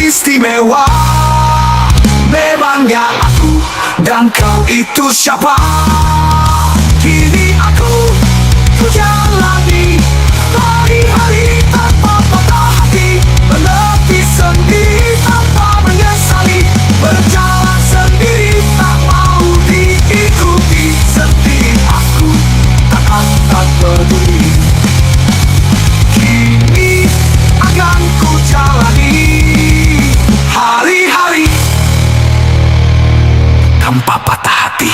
istimewa. Memangnya aku dan kau itu siapa? Kini aku jalani hari-hari tanpa patah hati, menepi sendiri tanpa menyesali, berjalan sendiri tak mau diikuti. Sendiri aku tak peduli. Kini akan ku jalani hari-hari tanpa patah hati.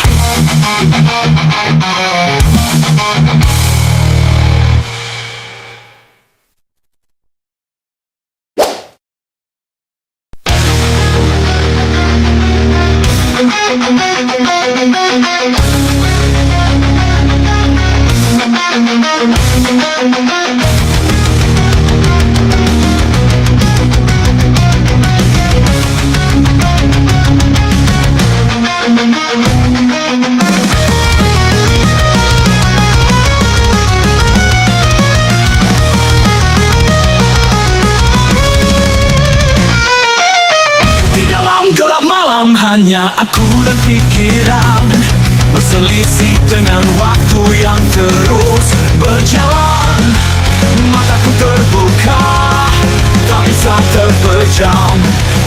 Hanya aku dan pikiran berselisih dengan waktu yang terus berjalan. Mataku terbuka, tak bisa terpejam.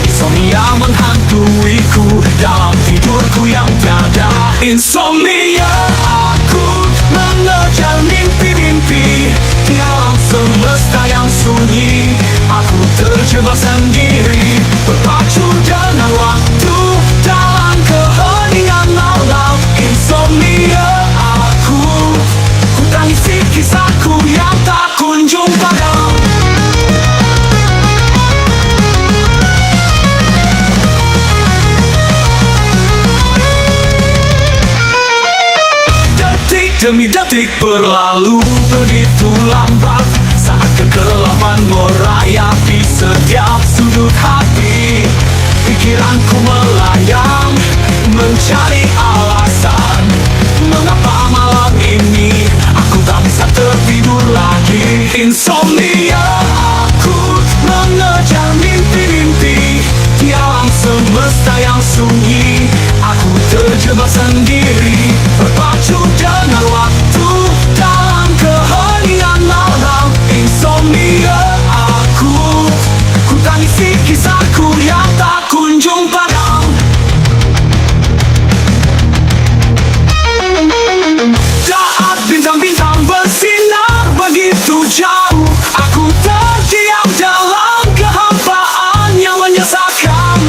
Insomnia menghantuiku dalam tidurku yang tiada. Insomnia, aku mengejar mimpi-mimpi dalam semesta yang sunyi. Aku terjebak sendiri, berpacu dengan waktu dalam keheningan malam. Insomnia, aku tangisi kisahku yang tak kunjung padam. Detik demi detik berlalu begitu lambat, saat kegelapan merayapi setiap sudut hati. Pikiranku melayang, mencari alasan mengapa malam ini aku tak bisa tertidur lagi. Insomnia, aku mengejar mimpi-mimpi di alam semesta yang sunyi. Aku terjebak sendiri, berpacu dengan waktu dalam keheningan malam. Insomnia, ku tangisi kisahku yang tak kunjung padam. Saat bintang-bintang bersinar begitu jauh, aku terdiam dalam kehampaan yang menyesakan.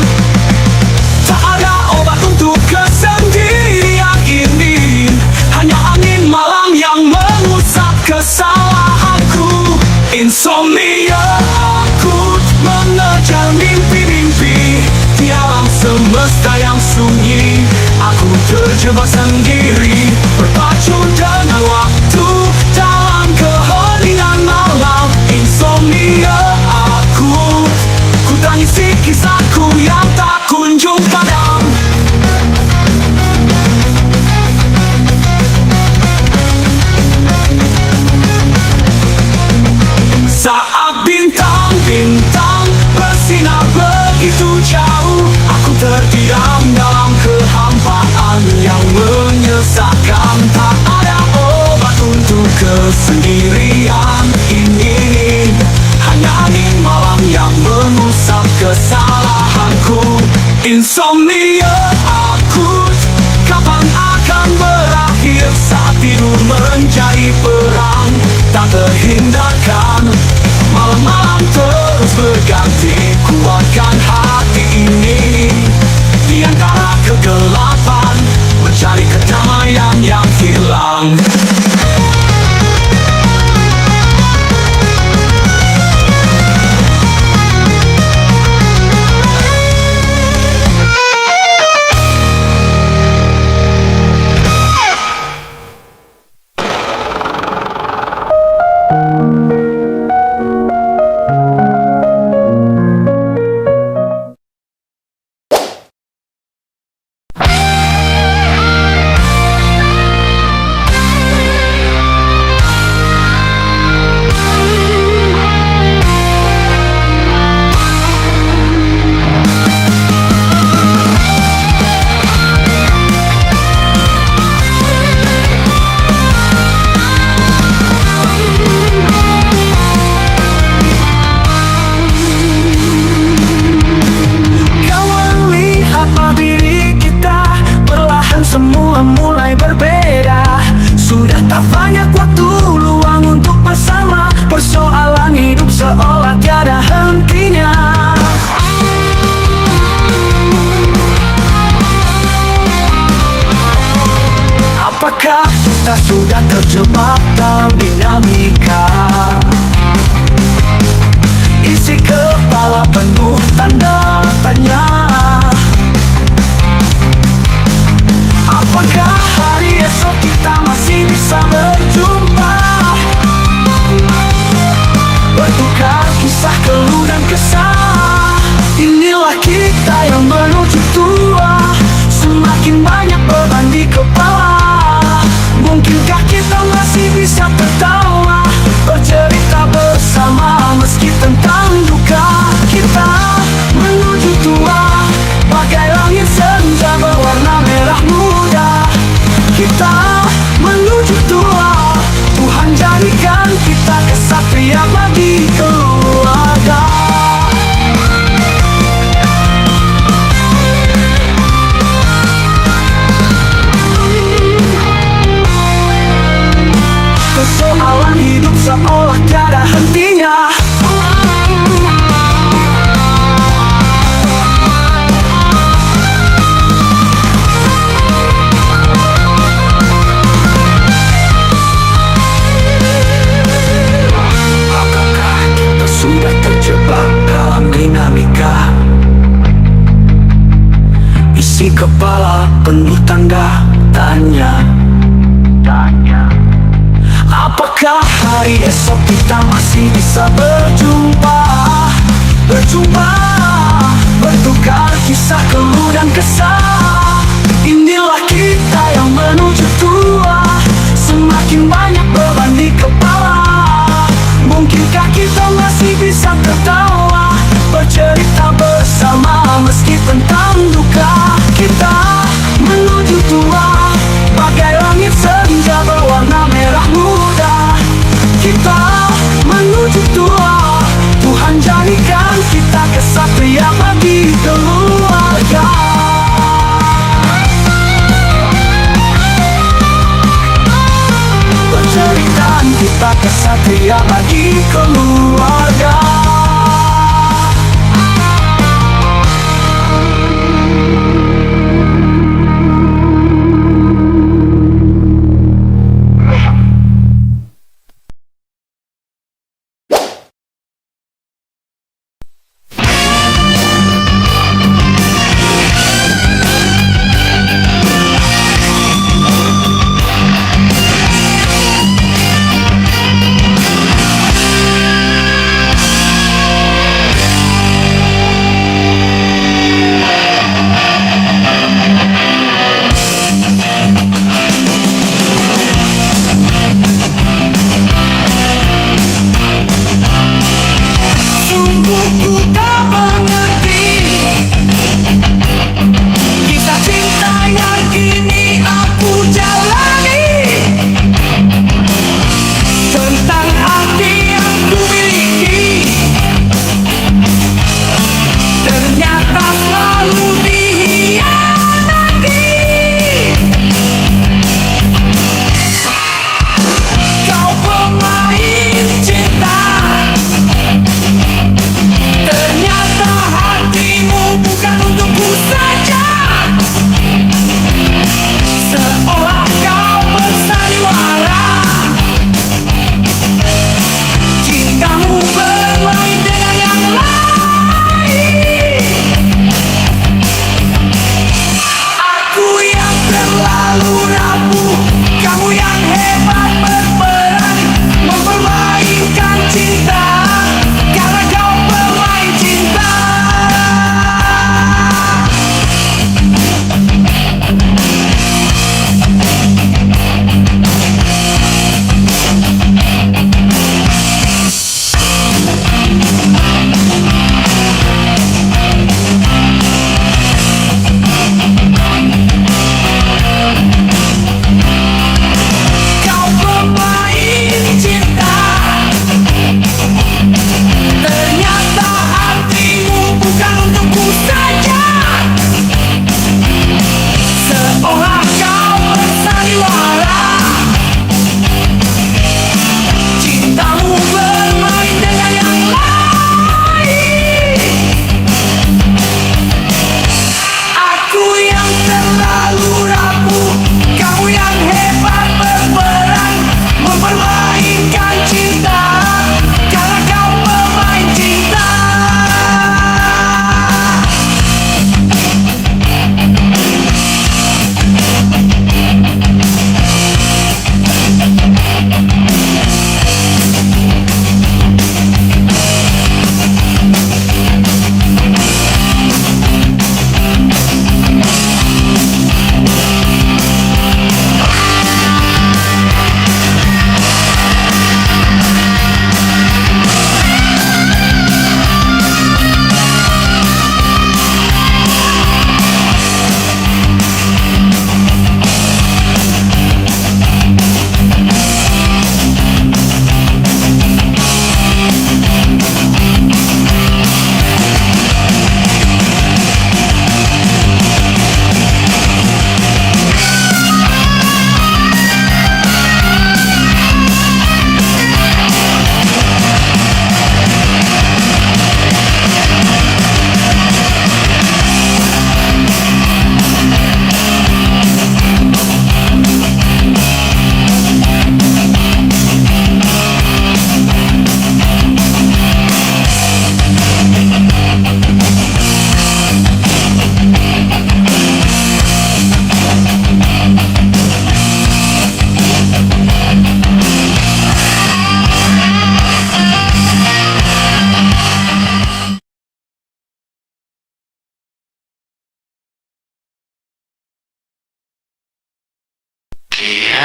Tak ada obat untuk kesendirian ini, hanya angin malam yang mengusap kesalahanku. Insomnia, aku mengejar mimpi-mimpi di alam semesta yang sunyi. Aku terjebak sendiri, berpacu dengan waktu dalam keheningan malam. Insomnia, ku tangisi kisahku yang tak kunjung padam. Saat bintang-bintang bersinar begitu jauh, aku terdiam dalam kehampaan yang menyesakkan. Tak ada obat untuk kesendirian ini, hanya angin malam yang mengusap kesalahanku. Insomnia, kapan akan berakhir saat tidur menjadi perang tak terhindarkan. Malam-malam terus berganti, kuatkan hati ini di antara kegelapan, mencari kedamaian yang hilang. Kita sudah terjebak dalam dinamika, isi kepala penuh tanda tanya. Apakah hari esok kita masih bisa berjumpa, bertukar kisah keluh dan kesah? Inilah kita yang menuju tua, semakin banyak beban di kepala. Mungkinkah kita masih bisa tertawa, bercerita bersama meski tentang duka? Kita menuju tua, bagai langit senja berwarna merah muda. Kita menuju tua, Tuhan jadikan kita kesatria bagi keluarga. Persoalan hidup seolah tiada hentinya. Apakah kita sudah terjebak dalam dinamika, isi kepala penuh tanda tanya. Apakah hari esok kita masih bisa berjumpa, bertukar kisah keluh dan kesah. Inilah kita yang menuju tua, semakin banyak beban di kepala. Mungkinkah kita masih bisa tertawa, bercerita bersama meski tentang duka. Kita menuju tua, bagai langit senja berwarna merah muda. Kita menuju tua, Tuhan jadikan kita kesatria bagi keluarga. Bercerita kita kesatria bagi keluarga.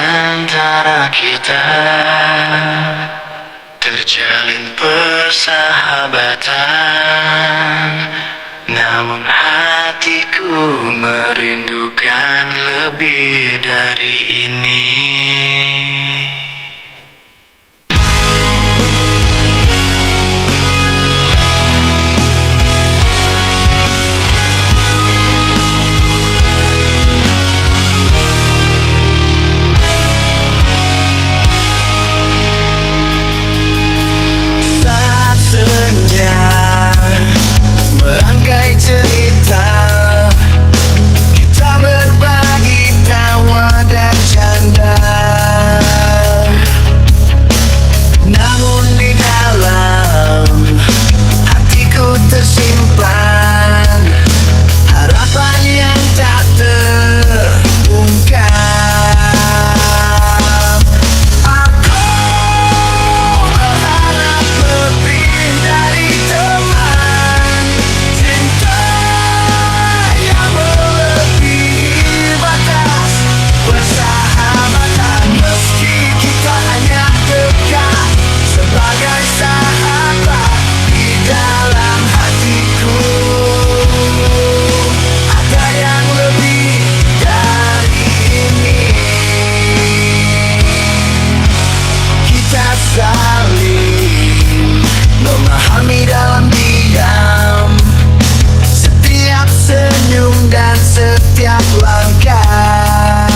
antara kita, terjalin persahabatan. Namun hatiku merindukan lebih dari ini. Merangkai cerita, kita berbagi tawa dan canda. Namun di dalam hatiku tersimpan harapan yang tak terungkap. Aku berharap lebih dari teman, cinta yang melebihi batas, persahabatan meski kita hanya dekat sebagai sahabat. Di dalam hatiku ada yang lebih dari ini. Kita saling memahami dalam diam, setiap senyum dan setiap langkah.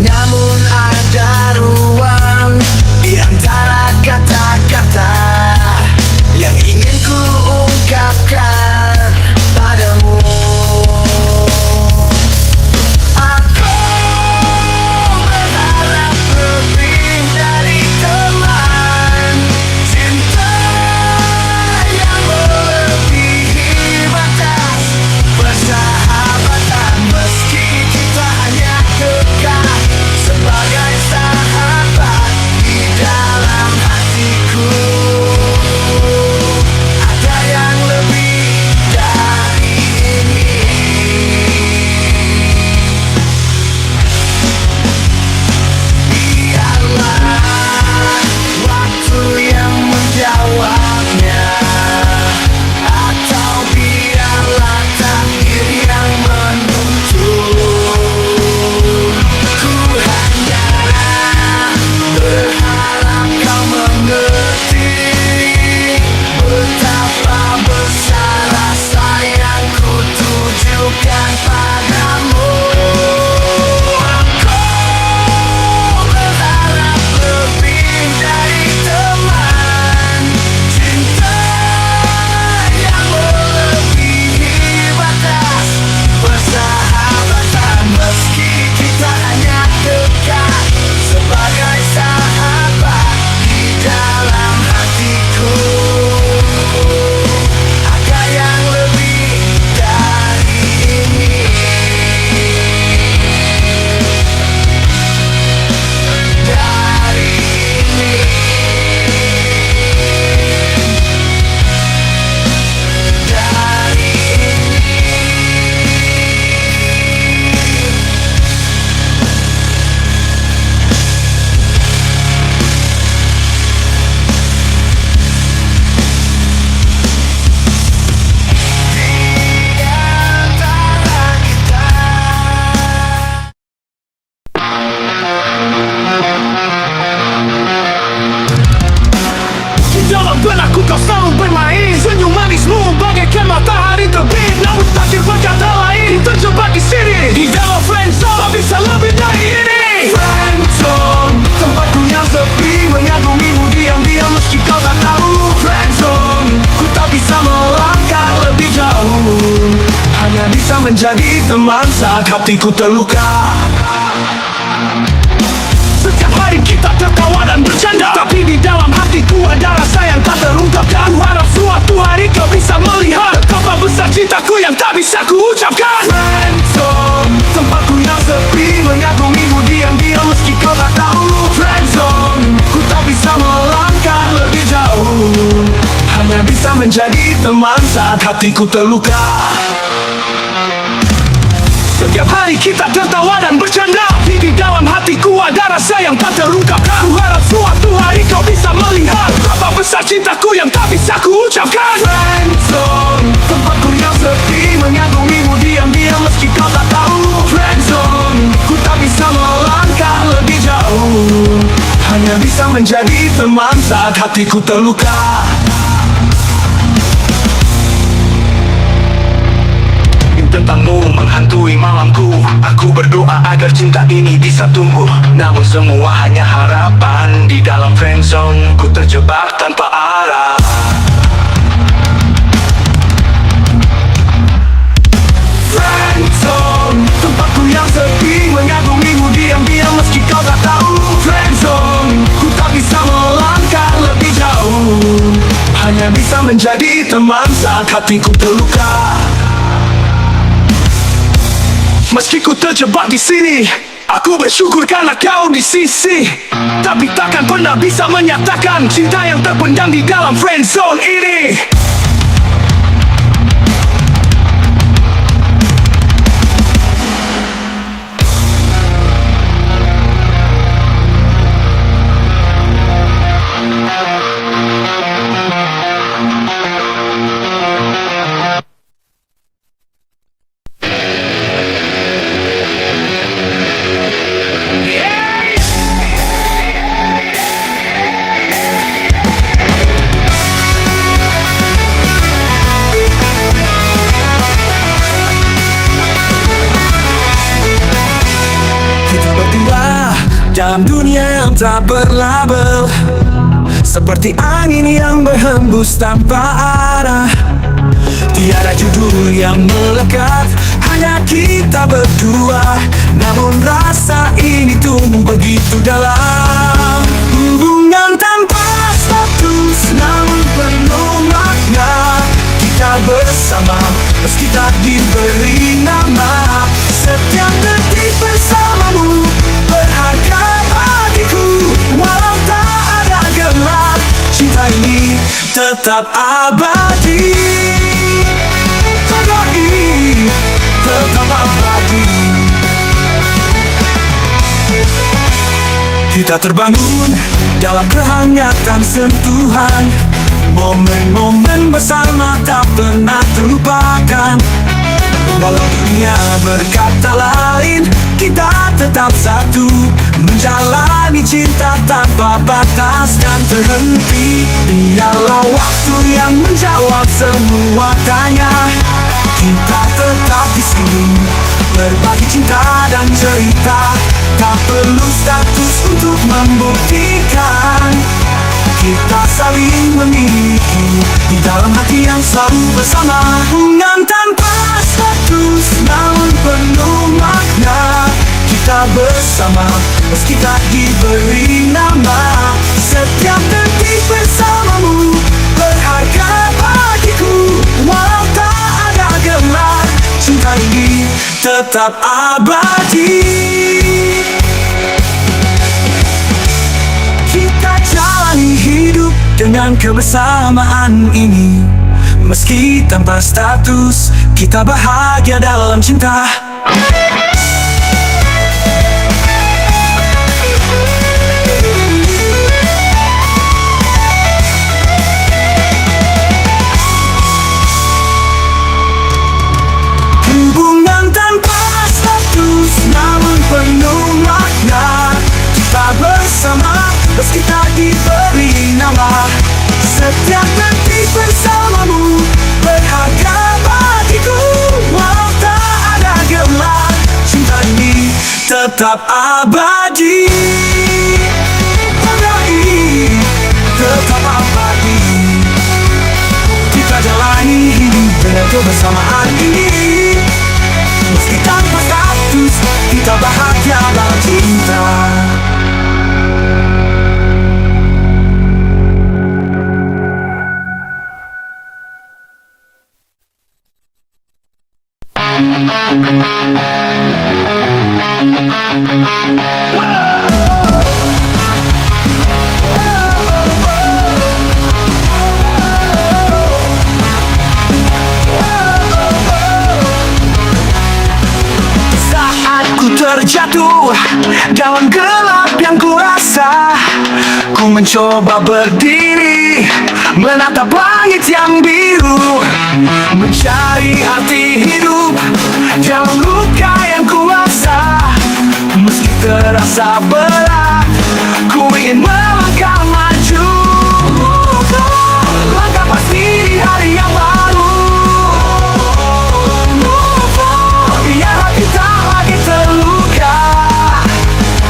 Namun ada ruang di antara kata-kata yang ingin ku ungkapkan padamu. Aku berharap lebih dari teman, cinta yang melebihi batas, persahabatan meski kita hanya dekat sebagai sahabat. Di dalam hatiku ada yang lebih dari ini. Biarlah waktu yang menjawabnya, atau biarlah takdir yang menuntun. Ku hanya berharap kau mengerti betapa besar rasa yang ku tujukan padamu. Aku berharap lebih dari teman, cinta yang melebihi batas, persahabatan meski kita hanya dekat sebagai sahabat. Di dalam hatiku ada yang lebih dari ini. Dari ini. Dari ini. Di antara kita. Di dalam benakku kau selalu bermain, senyum manismu bagaikan matahari terbit. Namun takdir berkata lain, terjebak di sini. Di dalam friendzone tak bisa lebih dari ini. Friendzone, tempatku yang sepi, mengagumimu diam-diam meski kau tak tahu. Friendzone, ku tak bisa melangkah lebih jauh, hanya bisa menjadi teman saat hatiku terluka. Setiap hari kita tertawa dan bercanda, tapi di dalam hatiku ada rasa yang tak terungkapkan. Harap suatu hari kau bisa melihat betapa besar cintaku yang tak bisa ku ucapkan. Friendzone, tempatku yang sepi, mengagumimu diam-diam meski kau tak tahu. Friendzone, ku tak bisa melangkah lebih jauh, hanya bisa menjadi teman saat hatiku terluka. Setiap hari kita tertawa dan bercanda. Di dalam hatiku ada rasa yang tak terungkapkan. Ku harap suatu hari kau bisa melihat berapa besar cintaku yang tak bisa ku ucapkan. Friendzone, tempatku yang sepi, mengagumimu diam-diam meski kau tak tahu. Friendzone, ku tak bisa melangkah lebih jauh, hanya bisa menjadi teman saat hatiku terluka. Tentangmu menghantui malamku. Aku berdoa agar cinta ini bisa tumbuh, namun semua hanya harapan. Di dalam friendzone ku terjebak tanpa arah. Friendzone, tempatku yang sepi, mengagumimu diam-diam meski kau tak tahu. Friendzone, ku tak bisa melangkah lebih jauh, hanya bisa menjadi teman saat hatiku terluka. Meski ku terjebak di sini, aku bersyukur karena kau di sisi. Tapi takkan pernah bisa menyatakan cinta yang terpendam di dalam friendzone ini. Dalam dunia yang tak berlabel, seperti angin yang berhembus tanpa arah. Tiada judul yang melekat, hanya kita berdua. Namun rasa ini tumbuh begitu dalam. Hubungan tanpa status, namun penuh makna. Kita bersama, meski tak diberi nama. Setiap detik bersamamu berharga bagiku. Walau tak ada gelar, cinta ini tetap abadi. Tetap abadi. Kita terbangun dalam kehangatan sentuhan. Momen-momen bersama tak pernah terlupakan. Walau dunia berkata lain, kita tetap satu, menjalani cinta tanpa batas dan terhenti. Biarlah waktu yang menjawab semua tanya. Kita tetap di sini, berbagi cinta dan cerita. Tak perlu status untuk membuktikan. Kita saling memiliki di dalam hati yang selalu bersama. Hubungan tanpa status, namun penuh makna. Kita bersama, meski tak diberi nama. Setiap detik bersamamu berharga bagiku. Walau tak ada gelar, cinta ini tetap abadi. Kita jalani hidup dengan kebersamaan ini. Meski tanpa status, kita bahagia dalam cinta. Hubungan tanpa status, namun penuh makna. Kita bersama, meski tak diberi nama. Setiap detik bersamamu berharga bagiku. Walau tak ada gelar, cinta ini tetap abadi. Tetap abadi. Kita jalani hidup dengan kebersamaan ini. Meski tanpa status, kita bahagia dalam cinta. terjatuh dalam gelap yang kurasa. Ku mencoba berdiri, menatap langit yang biru, mencari arti hidup dalam luka yang kuasa. Meski terasa berat, ku ingin melangkah maju. Langkah pasti di hari yang baru. Biar hati tak lagi terluka,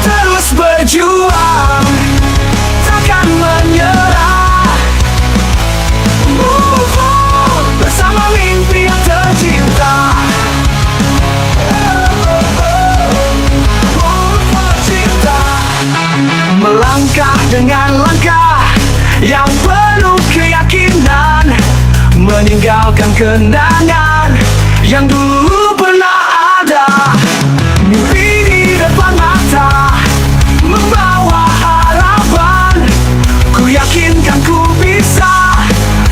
terus berjuang, takkan menyerah. Bersama mimpi yang tercipta. Melangkah dengan langkah yang penuh keyakinan, meninggalkan kenangan yang dulu pernah ada. Mimpi di depan mata, membawa harapan. Ku yakinkan ku bisa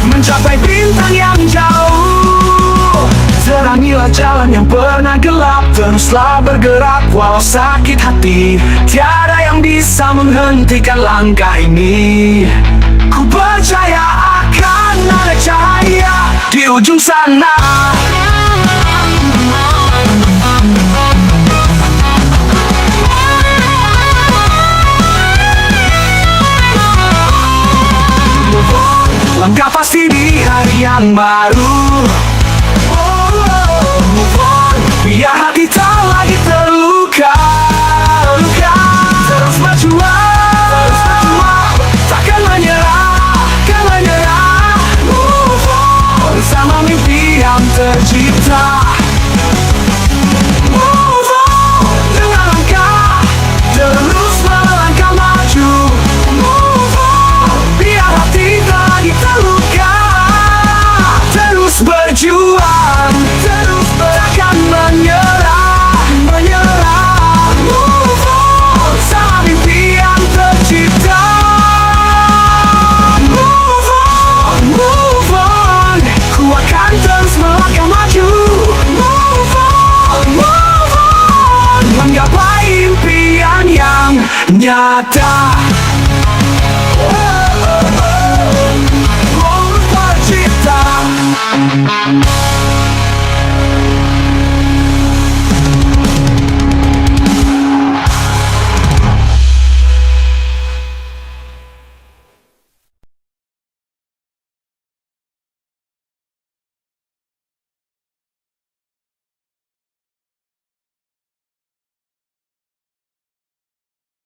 mencapai bintang yang jauh. Terangilah jalan yang pernah gelap, teruslah bergerak walau sakit hati. Tiada yang bisa menghentikan langkah ini. Ku percaya akan ada cahaya di ujung sana. Langkah pasti di hari yang baru.